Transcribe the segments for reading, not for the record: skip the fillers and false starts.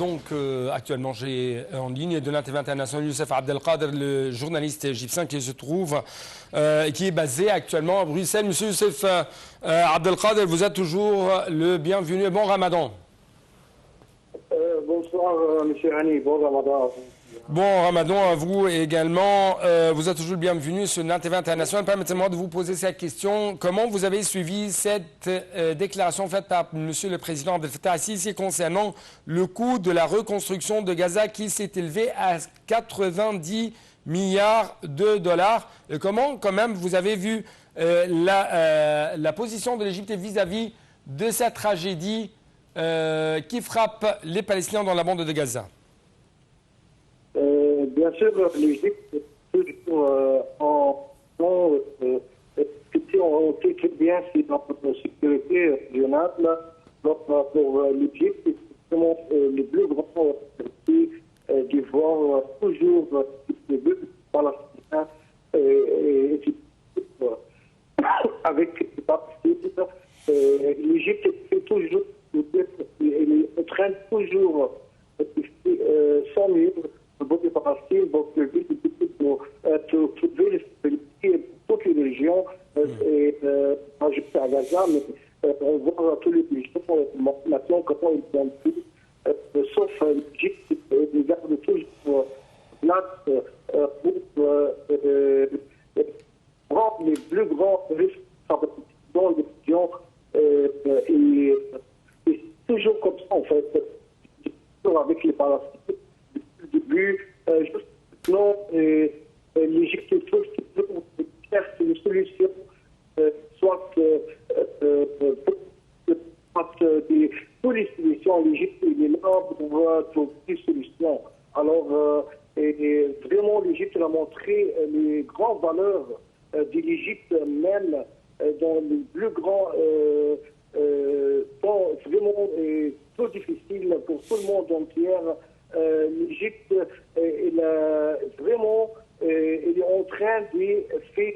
donc actuellement j'ai en ligne de l'Antv International Youssef Abdelkader, le journaliste égyptien qui se trouve qui est basé actuellement à Bruxelles. Monsieur Youssef Abdelkader, vous êtes toujours le bienvenu et bon Ramadan. Bonsoir Monsieur Hani, bon Ramadan. Bon Ramadan à vous également. Vous êtes toujours le bienvenu sur l'Antv International. Permettez-moi de vous poser cette question. Comment vous avez suivi cette déclaration faite par Monsieur le Président Abdel Fattah al-Sisi concernant le coût de la reconstruction de Gaza qui s'est élevé à 90 milliards de dollars? Et comment quand même vous avez vu la position de l'Égypte vis-à-vis de cette tragédie qui frappe les Palestiniens dans la bande de Gaza? Bien sûr, l'Égypte est toujours on sait très bien si notre sécurité régionale, pour l'Égypte, c'est vraiment le plus grand défi de voir toujours les deux Palestiniens avec les Palestiniens. L'Égypte fait toujours, elle entraîne toujours son mieux pour les Palestiniens, pour trouver les stabilités pour toutes les régions, pas juste à Gaza, mais on voit tous les régions maintenant comment ils ont pu, sauf l'Égypte, ils gardent toujours place pour prendre les plus grands risques dans les régions. Et c'est toujours comme ça, en fait, avec les Palestiniens. Depuis le début, juste maintenant, l'Égypte trouve toujours une solution, soit pour les solutions, l'Égypte est là pour trouver des solutions. Alors, vraiment, l'Égypte a montré les grandes valeurs de l'Égypte, même dans les plus grands temps vraiment trop difficiles pour tout le monde entier. L'Égypte vraiment elle est en train de faire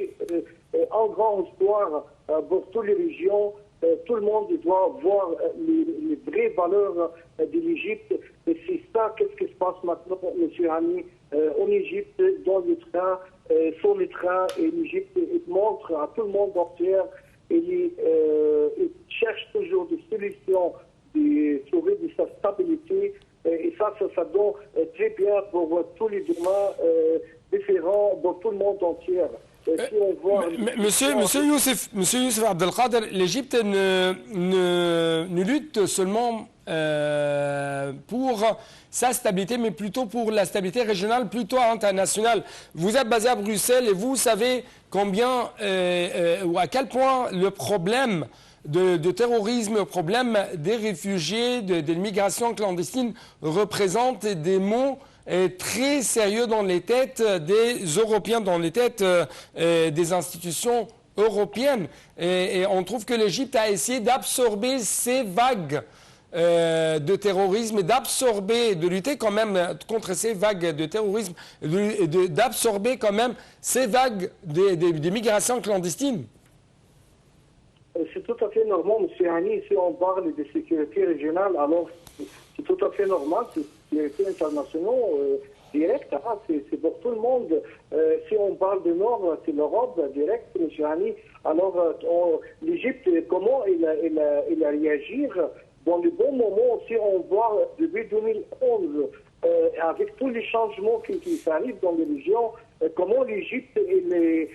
un grand espoir pour toutes les régions. Tout le monde doit voir les vraies valeurs de l'Égypte. Et c'est ça, qu'est-ce qui se passe maintenant, M. Hani, en Égypte, dans le train, sur le train, et l'Égypte montre à tout le monde entier, il cherche toujours des solutions, de trouver de sa stabilité. Et ça donne très bien pour tous les demain différents, pour tout le monde entier. Si on voit Monsieur Youssef Abdelkader, l'Égypte ne lutte seulement pour sa stabilité, mais plutôt pour la stabilité régionale, plutôt internationale. Vous êtes basé à Bruxelles et vous savez combien ou à quel point le problème de terrorisme, le problème des réfugiés, de l'immigration clandestine représente des mots très sérieux dans les têtes des Européens, dans les têtes des institutions européennes. Et on trouve que l'Égypte a essayé d'absorber ces vagues de terrorisme, de lutter quand même contre ces vagues de terrorisme, d'absorber quand même ces vagues de migration clandestine. C'est tout à fait normal, M. Hani, si on parle de sécurité régionale, alors c'est tout à fait normal, c'est sécurité internationale directe, c'est pour tout le monde. Si on parle du Nord, c'est l'Europe direct, M. Hani. Alors, l'Égypte, comment il a réagi dans le bon moment, si on voit depuis 2011, avec tous les changements qui arrivent dans les régions, comment l'Égypte était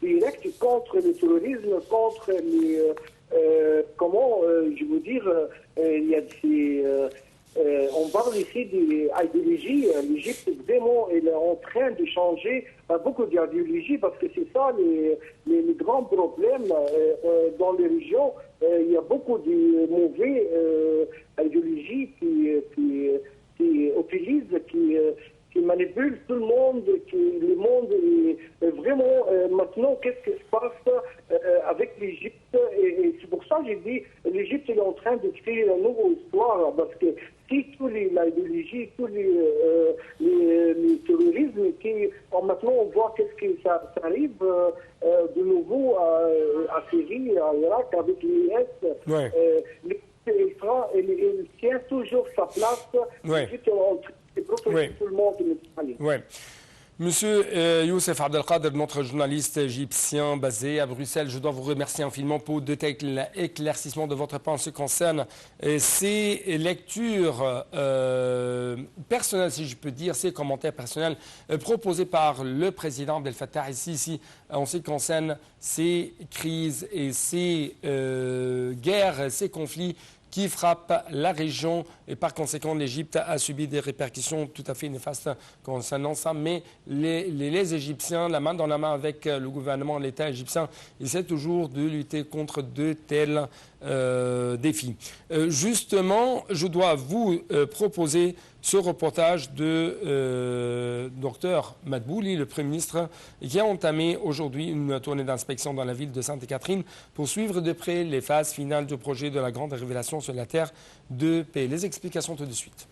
direct contre le terrorisme, contre les... comment, je veux dire, il y a des... on parle ici d'idéologie. L'Égypte, vraiment, elle est en train de changer beaucoup d'idéologie parce que c'est ça les grands problèmes dans les régions. Il y a beaucoup de mauvais idéologies qui utilisent, qui manipulent tout le monde, le monde est vraiment... maintenant, qu'est-ce qui se passe avec l'Égypte? Et c'est pour ça que j'ai dit, l'Égypte est en train de créer une nouvelle histoire, parce que si tous l'idéologie, tous les terrorismes, maintenant on voit qu'est-ce qui ça arrive de nouveau à Syrie, à Irak, avec l'IS. Ouais. il tient toujours sa place. Ouais. Il protège Ouais. tout le monde, M. Ali. Ouais. Monsieur Youssef Abdelkader, notre journaliste égyptien basé à Bruxelles, je dois vous remercier infiniment pour de tels éclaircissements de votre part en ce qui concerne ces lectures personnelles, si je peux dire, ces commentaires personnels proposés par le président Abdel Fattah ici en ce qui concerne ces crises et ces guerres, ces conflits qui frappe la région et par conséquent l'Égypte a subi des répercussions tout à fait néfastes concernant ça. Mais les Égyptiens, la main dans la main avec le gouvernement, l'État égyptien, essaient toujours de lutter contre de tels défis. Justement, je dois vous proposer ce reportage de Dr Madbouli, le Premier ministre, qui a entamé aujourd'hui une tournée d'inspection dans la ville de Sainte-Catherine pour suivre de près les phases finales du projet de la grande révélation sur la terre de paix. Les explications tout de suite.